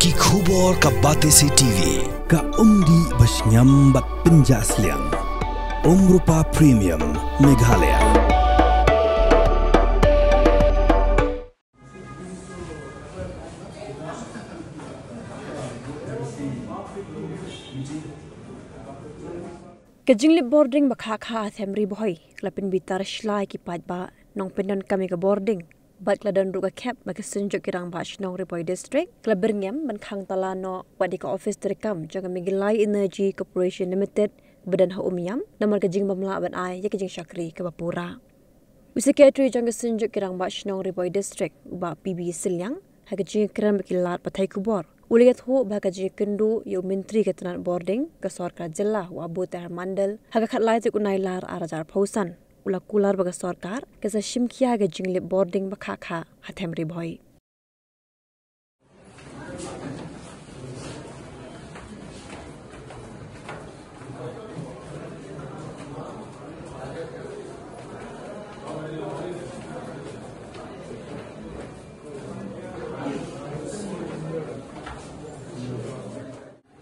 Ki khubor ka Batesi TV. Ka umdi basnyambat penjaslian. Rupa Premium Meghalaya. Kejinglip boarding bakha thamri boy klapin bitar shlai ki ba nong penon kami ke boarding bat kladan ruka cap makasunjuk kirang bash nong riboy district klaberngem ban khang talano wadika office terekam jaga Migilai Energy Corporation Limited badan ha umiam namar kejing bamla ban ai ya kejing syakri ke bapura secretary jaga sunjuk kirang bash nong riboy district ba PB Silyang ha kejing kiran bakilat patai kubor Uligat ho bagaji kendu yo menteri ketenan boarding ke Sarkar Jilla wa Abu Tahir Mandal haga khatlai te kunailar arajar phausan ula kular baga Sarkar ke sa shimkia ga jinglip boarding bakha kha hathemri bhoi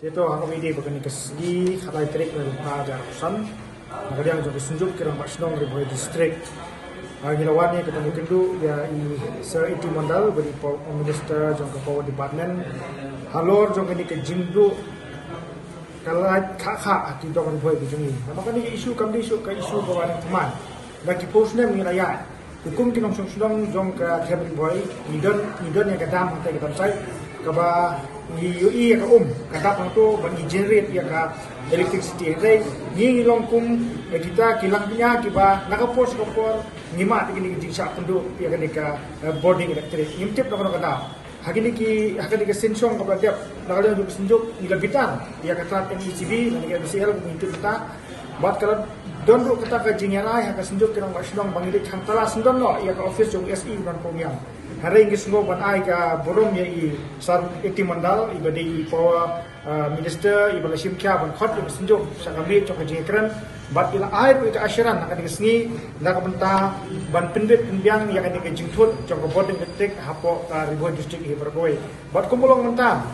Itu kami di bagian kesegi halai trik dari Raja Usan. Kemudian juga sunjuk kirang Basnong Riboy District. Gilawan ni ketemu kendu ya Sir Iti Mandal beri Minister jangka Power Department. Halor jangka ni ke jingdu kalai kakak di dong Riboy begini. Maka ni isu kami isu ke isu bawa teman. Bagi postnya mengenai hukum kinong sung jangka Kevin Riboy nidon yang kedam kita saya kaba ni ka kata tu bagi generate ya ka electricity rate ni longkum kita kilang punya kiba nakapos kopor ngima tigini di sa pendu ya ka boarding electric ngimtip na kada hakini ki sensong ka tiap nakalian juga senjuk ila bitan ya ka trat NECB nanti BCL ngimtip kita buat kalau donro kata ka jingalai haka senjuk kirang basilong bangili chantala sendon no ya ka office jong SE dan program hari ini semua ban ai ka borom ya Sar Iti Mandal ibadi Power Minister ibala Shimkya ban khot ibal senjuk sakabit chok jengkran bat ila ai ku ka asyaran nak digesni nak benta ban pendit penbiang yang ada jingthut chok boarding electric hapo ka Riboy district hi berboy bat kumulong menta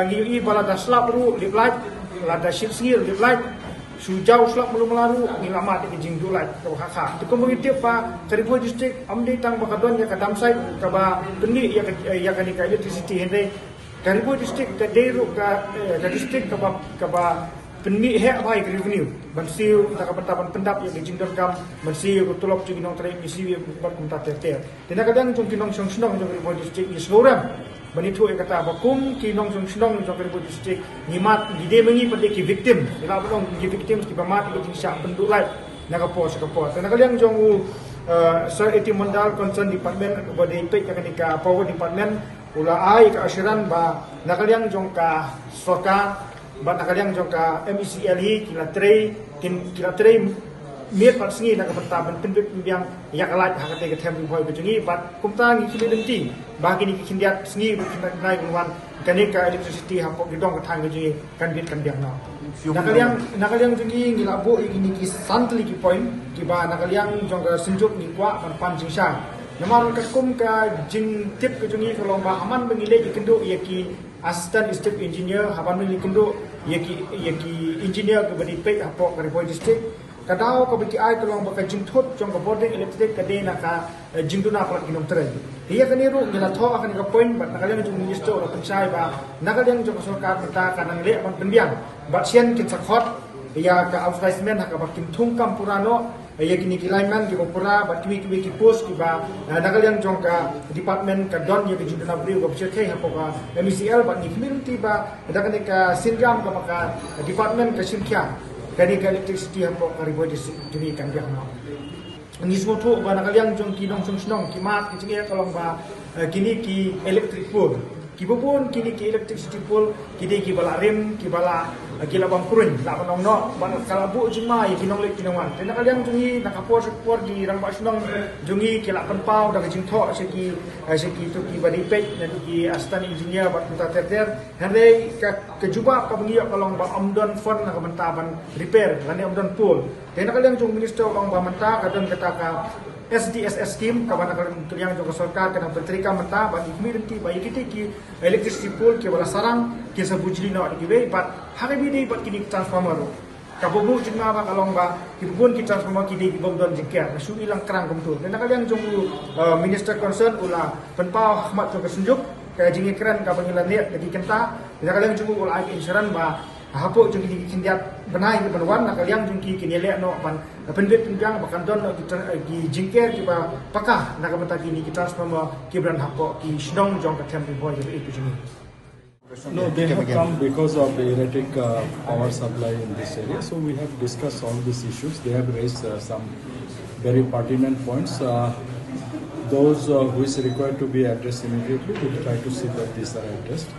ngi bala daslap ru lip light lada shipsngir lip light sujau selap melaru ngilama di jing dulat ko hakha to ko mungiti pa Riboy district amde tang bakadon ya kadam sai ka ba tendi ya ka ni ka electricity hende Riboy district ka deru ka district ka ba penni he bai revenue bansiu ta ka pentapan pendap ya jing dor kam bansiu ko tulop jing nong trai misi ba kum ta ter dina kadang jong kinong song snong jong Riboy district is loram Banitu yang kata bakum kinong song jong Riboy district ngimat gide mengi pada ki victim ila belum ki victim ki bamat ki syak penduk lai naga pos dan kalian jong Sir Iti Mandal concern department kepada impact yang ka power department ula ai ka asyaran ba nakalian jong ka soka ba nakalian jong ka MECL hi kila trei miet pat sengi nak pertaban penduk yang ya kalat hakate ke tem Riboy bejengi bat kumta ngi kili denti bagi ni kindiat sengi bukan naik wan kani ka electricity hampok gidong katang bejengi kan bit kan biang na nakaliang jengi ngila bo ini ki santli ki point ki ba nakaliang jong ka senjuk ni kwa pan jingsang namar ka kum ka jing tip ke jengi kalau ba aman bengile ki kendo ya ki assistant district engineer haban ni kendo ya ki engineer ke badi pek hampok ka Riboy district kadao ka biki ai kalong baka jingthut jong ka boarding electric kade na ka jingduna plat ginom tren dia kaniru ngila tho akan ka point bat nakalian jong minister ora pensai ba nakalian jong sarkar ta kanang le ban penbiang bat sian kin sakhot ya ka advertisement ka bakim thung kam purano ya kini kilaiman ki pura bat kimi ki post ki ba nakalian jong ka department ka don ya ki jingduna bri ka pche thai ha ka MECL bat ni community ba dakane ka singram ka maka department ka simkya kani ka electricity hampo ka Riboy district juni kan dia no ni semua tu ba nakaliang jong kinong sung kimat ki kalong ba kini ki electric pole ki bubun kini ki electricity pole kini ki bala rem ki bala kila bang kurun la banong no ban kalabu jima ki kinong lek kinong wan ten nakaliang jungi nakapor support di rang basnong jungi kila penpau da jing tho seki tu ki badi pek dan ki assistant engineer bat muta ter hande ka kejuba ka bengi kalong ba amdon fund na kamentaban repair lani amdon pole ten nakaliang jung minister kalong ba menta kadon kata ka SDSS scheme kawan yang juga sarkar kena berterika menta bagi community bagi kita ki electricity pool ki wala sarang ki sabujli na ki be but hari bidi but kini transformer kabobu jinga ba kalong ba ki pun ki transformer ki di bogdon jikar su ilang kerang komtu dan kalian jong minister concern ula penpau Ahmad juga senjuk kaya jingi keren ka pangilan dia lagi kenta dan kalian jong ula insurance ba hapo jong ki kindiat benai ki banwan kalian jong ki kinele no pan pendek pinjang bahkan don ki jingker ki ba pakah nak benta kini ki transformer ki brand hapo ki shnong jong ka tempi boy je itu jingi. No, they have come because of the erratic power supply in this area. So we have discussed all these issues. They have raised some very pertinent points. Those which require to be addressed immediately, we will try to see that these are addressed.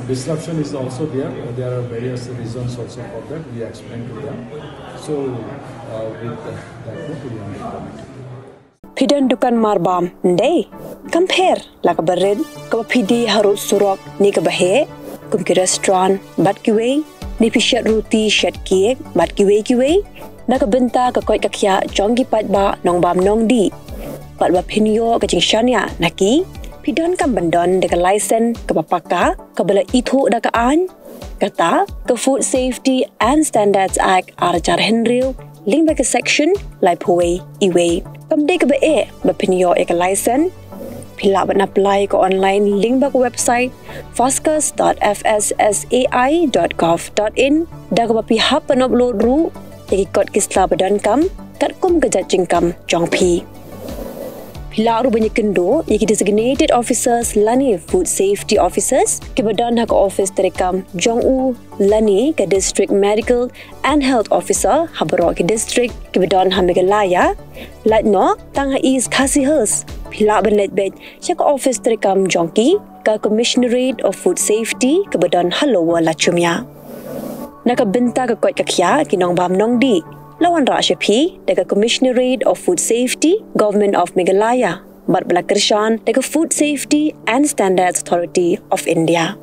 Disruption is also there. There are various reasons also for that. We explained to them. So with that, we will committee. Pidan dukan marbam ndai compare la ka bered ka pidi harut surok ni ka bahe kum ki restaurant bat ki way ni pishat roti shat cake bat ki way na ka benta ka koi ka khya jong ki pat ba nong bam nong di pat ba pinyo ka jing shania naki pidan kam bandon de ka license ka papaka ka bala ithu da ka an kata ka Food Safety and Standards Act arjar henril link ba ka section lai phoi iwe Kamde ka ba bapinyo ka license pila ba na apply ko online link ba ko website foscas.fssai.gov.in da ka ba pihap pan upload ru ikot kisla badan kam kat kum ka judging kam jong pi pila ru banyak kendo iki designated officers lani food safety officers ke badan hak office terekam jong u lani ke district medical and health officer habro ke district ke badan Meghalaya latno tang ha is khasihers pila benlet bet chak office terekam jongki ka commissionerate of food safety ke badan Halowa Lachumya naka benta ka kot kakya kinong bam nong di lawan ra shapi daga commissionerate of food safety government of Meghalaya bat bala kershan daga Food Safety and Standards Authority of India